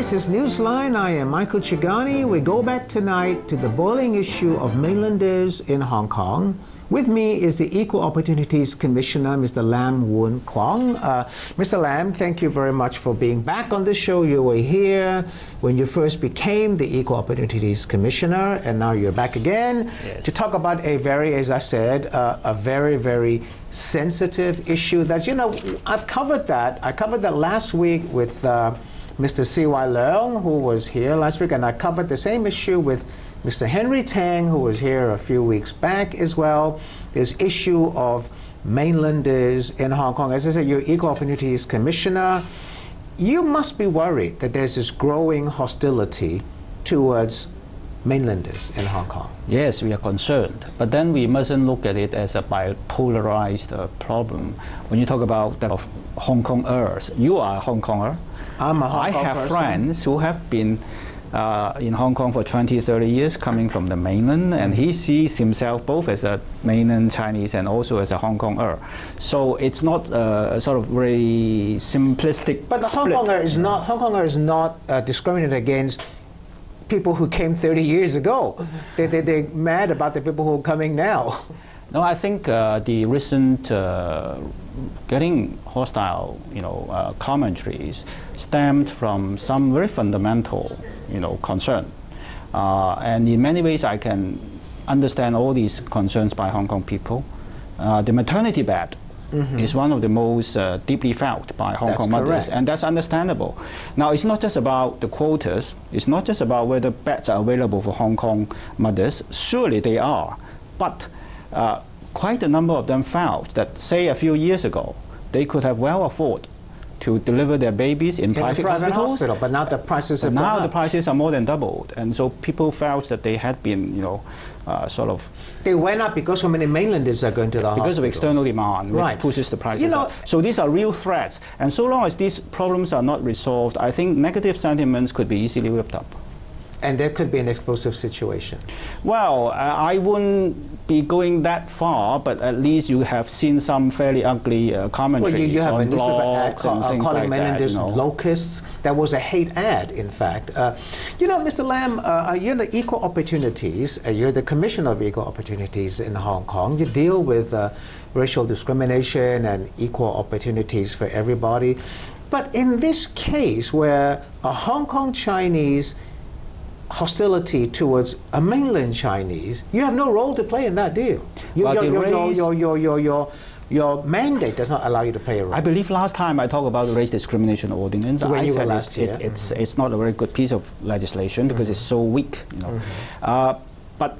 This is Newsline. I am Michael Chigani. We go back tonight to the boiling issue of mainlanders in Hong Kong. With me is the Equal Opportunities Commissioner, Mr. Lam Woon Kwong. Mr. Lam, thank you very much for being back on the show. You were here when you first became the Equal Opportunities Commissioner, and now you're back again to talk about a very, as I said, a very, very sensitive issue that, you know, I've covered that. I covered that last week with Mr. C.Y. Leung, who was here last week, and I covered the same issue with Mr. Henry Tang, who was here a few weeks back as well. This issue of mainlanders in Hong Kong. As I said, you're Equal Opportunities Commissioner. You must be worried that there's this growing hostility towards mainlanders in Hong Kong. Yes, we are concerned. But then we mustn't look at it as a bipolarized problem. When you talk about that of Hong Kongers, you are a Hong Konger. I'm a Hong Kong I have person. friends who have been in Hong Kong for 20, 30 years coming from the mainland, and he sees himself both as a mainland Chinese and also as a Hong Konger. So it's not a sort of very simplistic But the Hong Konger is not discriminated against people who came 30 years ago. They're mad about the people who are coming now. No, I think the recent getting hostile, commentaries stemmed from some very fundamental, concern. And in many ways, I can understand all these concerns by Hong Kong people. The maternity bed is one of the most deeply felt by Hong Kong mothers, correct. and that's understandable. Now, it's not just about the quotas. It's not just about whether beds are available for Hong Kong mothers. Surely they are, but quite a number of them felt that, say, a few years ago, they could have well afforded to deliver their babies in private hospitals. But now the prices have now gone the up. prices are more than doubled, and so people felt that they had been, sort of. They went up because so many mainlanders are going to the Because of hospitals. external demand, which Right. pushes the prices up. So these are real threats, and so long as these problems are not resolved, I think negative sentiments could be easily whipped up. And there could be an explosive situation. Well, I wouldn't be going that far, but at least you have seen some fairly ugly commentaries Well, you have on a newspaper ad blogs and things calling like that. mainlanders locusts. That was a hate ad, in fact. Mr. Lam, you're the Equal Opportunities. You're the Commissioner of Equal Opportunities in Hong Kong. You deal with racial discrimination and equal opportunities for everybody. But in this case, where a Hong Kong Chinese hostility towards a mainland Chinese, you have no role to play in that deal. Your mandate does not allow you to play a role. I believe last time I talked about the race discrimination ordinance, When I you were said last year. it's not a very good piece of legislation because it's so weak. But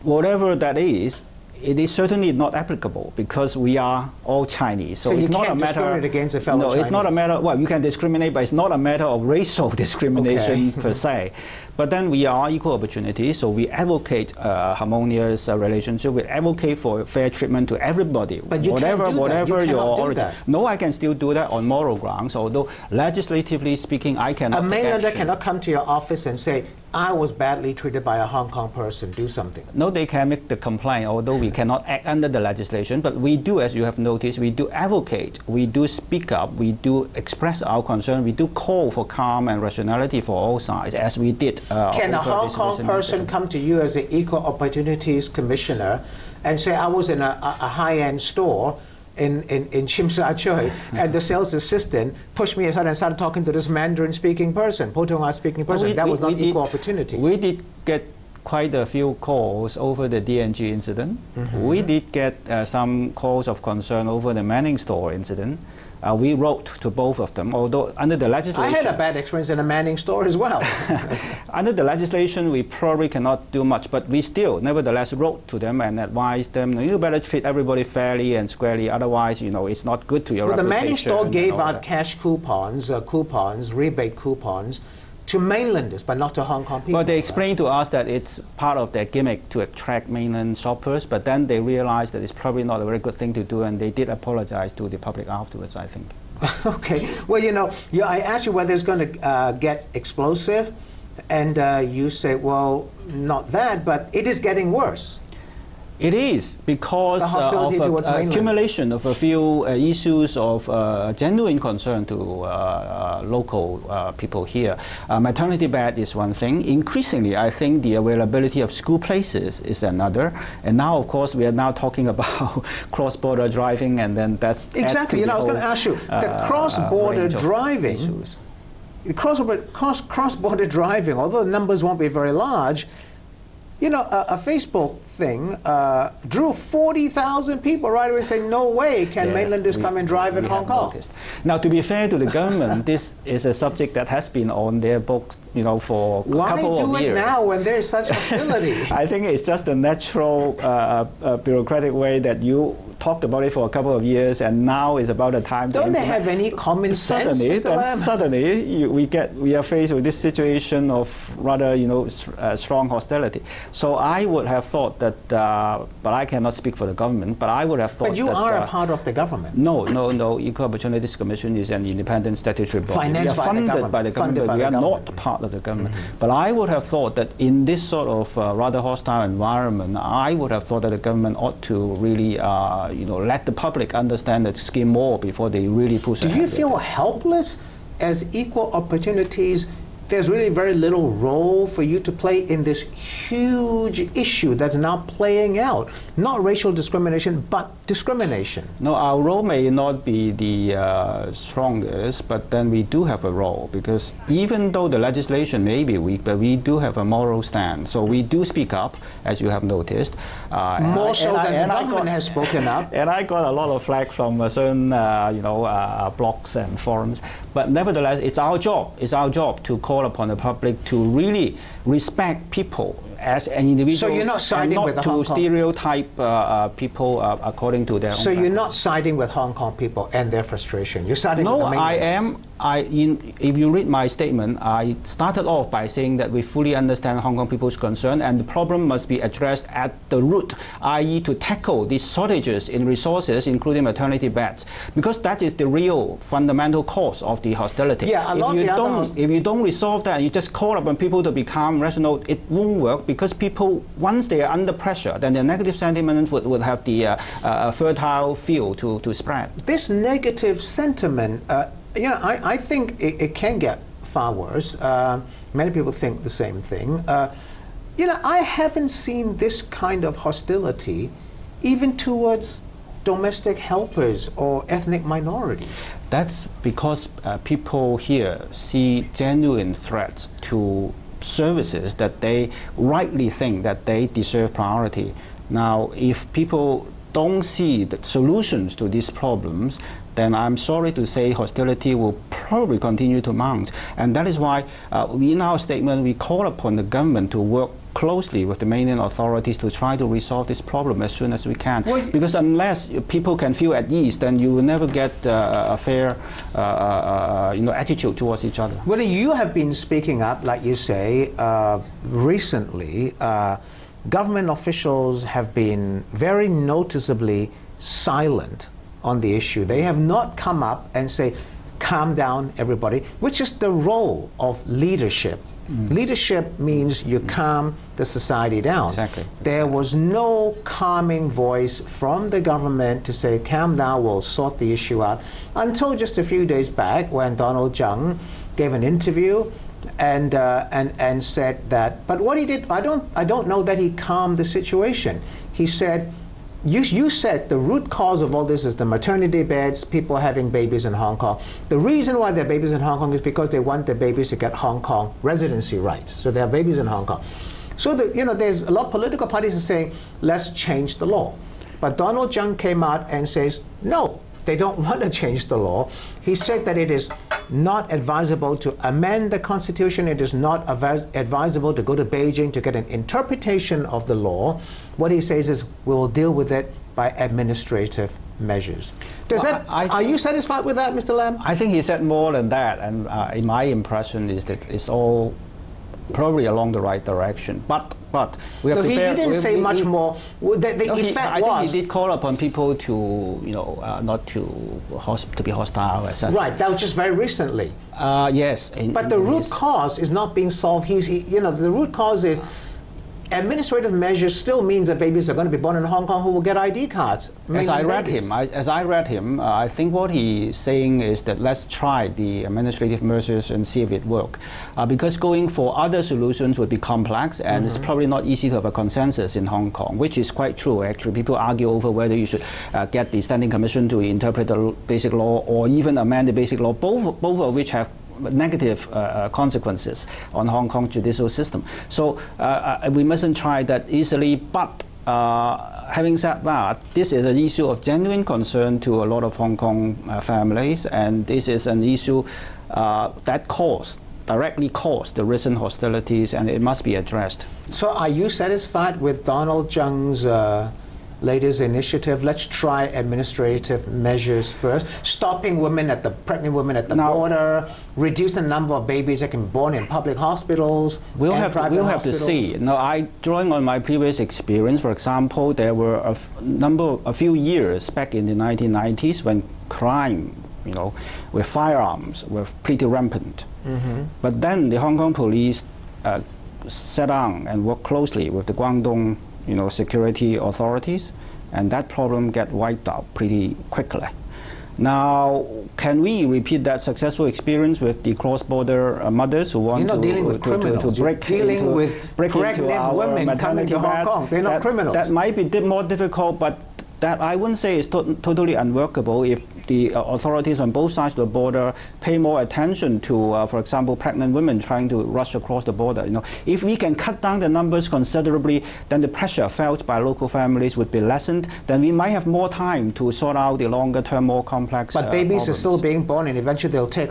whatever that is, it is certainly not applicable because we are all Chinese. So it's you not can't a matter discriminate against a fellow No, it's not a Chinese. matter. Well, you can discriminate, but it's not a matter of racial discrimination per se. But then we are equal opportunities, so we advocate harmonious relationship. We advocate for fair treatment to everybody. But you can't do that. whatever You your cannot do origin. that. No, I can still do that on moral grounds. Although legislatively speaking, I cannot. A take mainlander action. cannot come to your office and say, I was badly treated by a Hong Kong person, do something. No, they can make the complaint, although we cannot act under the legislation. But we do, as you have noticed, we do advocate, we do speak up, we do express our concern, we do call for calm and rationality for all sides, as we did. Can a over Hong this Kong recent person incident. come to you as an Equal Opportunities Commissioner and say, I was in a high-end store in Tsim Sha Tsui, and the sales assistant pushed me aside and started talking to this Mandarin-speaking person, Putonghua-speaking person. That was not equal opportunities. We did get quite a few calls over the DNG incident. We did get some calls of concern over the Manning store incident. We wrote to both of them, although under the legislation... I had a bad experience in a Manning store as well. Under the legislation, we probably cannot do much, but we still, nevertheless, wrote to them and advised them, you better treat everybody fairly and squarely, otherwise, it's not good to your Well, the reputation. Manning store and gave all out that. cash coupons, rebate coupons, to mainlanders, but not to Hong Kong people. Well, they explained to us that it's part of their gimmick to attract mainland shoppers, but then they realized that it's probably not a very good thing to do, and they did apologize to the public afterwards, I think. Okay. Well, I asked you whether it's going to get explosive, and you say, well, not that, but it is getting worse. It is because The hostility of towards mainland. accumulation of a few issues of genuine concern to local people here. Maternity bed is one thing. Increasingly, I think the availability of school places is another. And now, of course, we are now talking about cross-border driving, and then that's exactly. You know, I was going to ask you the cross-border driving. Cross-border driving, although the numbers won't be very large, you know, a Facebook thing drew 40,000 people right away saying, no way can mainlanders come and drive in Hong Kong. Noticed. Now, to be fair to the government, this is a subject that has been on their books, you know, for a couple of years. Why do it now when there is such hostility? I think it's just a natural bureaucratic way that you talked about it for a couple of years, and now is about the time to implement. Don't they have any common sense? Suddenly, we are faced with this situation of rather, you know, strong hostility. So I would have thought that, but I cannot speak for the government, but I would have thought that... But you are a part of the government. No. Equal Opportunities Commission is an independent statutory body. Financed we are funded by the government, but we are not part of the government. But I would have thought that in this sort of rather hostile environment, I would have thought that the government ought to really you know, let the public understand the scheme more before they really push ahead. Do you feel helpless as Equal Opportunities? There's really very little role for you to play in this huge issue that's now playing out. Not racial discrimination, but discrimination. No, our role may not be the strongest, but then we do have a role, because even though the legislation may be weak, but we do have a moral stand. So we do speak up, as you have noticed. More so than the government has spoken up. And I got a lot of flack from certain, you know, blogs and forums. But nevertheless, it's our job. It's our job to call upon the public to really respect people as an individual. So you're not siding with the Hong Kong? Not to stereotype people according to their own. So you're not siding with Hong Kong people and their frustration. You're siding with the mainlanders. No, I am. If you read my statement, I started off by saying that we fully understand Hong Kong people's concern, and the problem must be addressed at the root, i.e. to tackle these shortages in resources, including maternity beds, because that is the real fundamental cause of the hostility. Yeah, if you don't resolve that, you just call upon people to become rational, it won't work, because people, once they are under pressure, then their negative sentiment would have the fertile field to spread. This negative sentiment, you know, I think it can get far worse. Many people think the same thing. You know, I haven't seen this kind of hostility even towards domestic helpers or ethnic minorities. That's because people here see genuine threats to services that they rightly think that they deserve priority. Now, if people don't see the solutions to these problems, then I'm sorry to say hostility will probably continue to mount. And that is why in our statement we call upon the government to work closely with the mainland authorities to try to resolve this problem as soon as we can. Well, because unless people can feel at ease, then you will never get a fair you know, attitude towards each other. Well, you have been speaking up, like you say, recently. Government officials have been very noticeably silent on the issue. They have not come up and say, calm down, everybody, which is the role of leadership. Leadership means you calm the society down. Exactly. There was no calming voice from the government to say, calm down, we'll sort the issue out, until just a few days back when Donald Tsang gave an interview and said that, but what he did, I don't know that he calmed the situation. He said, you said the root cause of all this is the maternity beds, people having babies in Hong Kong. The reason why there are babies in Hong Kong is because they want the babies to get Hong Kong residency rights. So they have babies in Hong Kong. So you know, there's a lot of political parties are saying, let's change the law. But Donald Tsang came out and says, no, they don't want to change the law. He said that it is not advisable to amend the Constitution. It is not advisable to go to Beijing to get an interpretation of the law. What he says is, we will deal with it by administrative measures. Are you satisfied with that, Mr. Lam? I think he said more than that, and in my impression is that it's all probably along the right direction. But we have so he didn't say much more. I think he did call upon people to, you know, not to be hostile, etc. Right. That was just very recently. Yes. But the root cause is not being solved. You know, the root cause is administrative measures still means that babies are going to be born in Hong Kong who will get ID cards. As I read him, I think what he's saying is that let's try the administrative measures and see if it works. Because going for other solutions would be complex, and it's probably not easy to have a consensus in Hong Kong, which is quite true, actually. People argue over whether you should get the Standing Commission to interpret the basic law or even amend the basic law, both of which have negative consequences on Hong Kong judicial system. So we mustn't try that easily, but having said that, this is an issue of genuine concern to a lot of Hong Kong families, and this is an issue that directly caused the recent hostilities, and it must be addressed. So are you satisfied with Donald Tsang's latest initiative? Let's try administrative measures first. Stopping pregnant women at the border, reduce the number of babies that can be born in public hospitals. We'll have to see. Now, drawing on my previous experience, for example, there were a few years back in the 1990s when crime, with firearms were pretty rampant. But then the Hong Kong police sat down and worked closely with the Guangdong security authorities, and that problem get wiped out pretty quickly. Now, can we repeat that successful experience with the cross-border mothers who want to break into our maternity beds? They're not criminals. That might be more difficult, but that I wouldn't say is totally unworkable if the authorities on both sides of the border pay more attention to, for example, pregnant women trying to rush across the border. If we can cut down the numbers considerably, then the pressure felt by local families would be lessened. Then we might have more time to sort out the longer-term, more complex. But babies problems. are still being born, and eventually they'll take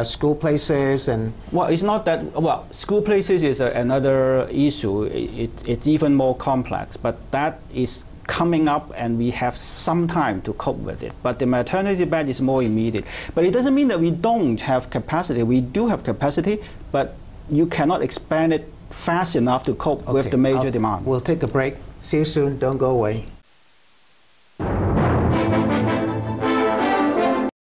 school places and. Well, it's not that. Well, school places is another issue. It's even more complex, but that is coming up, and we have some time to cope with it. But the maternity bed is more immediate. But it doesn't mean that we don't have capacity. We do have capacity, but you cannot expand it fast enough to cope with the major demand. We'll take a break. See you soon. Don't go away.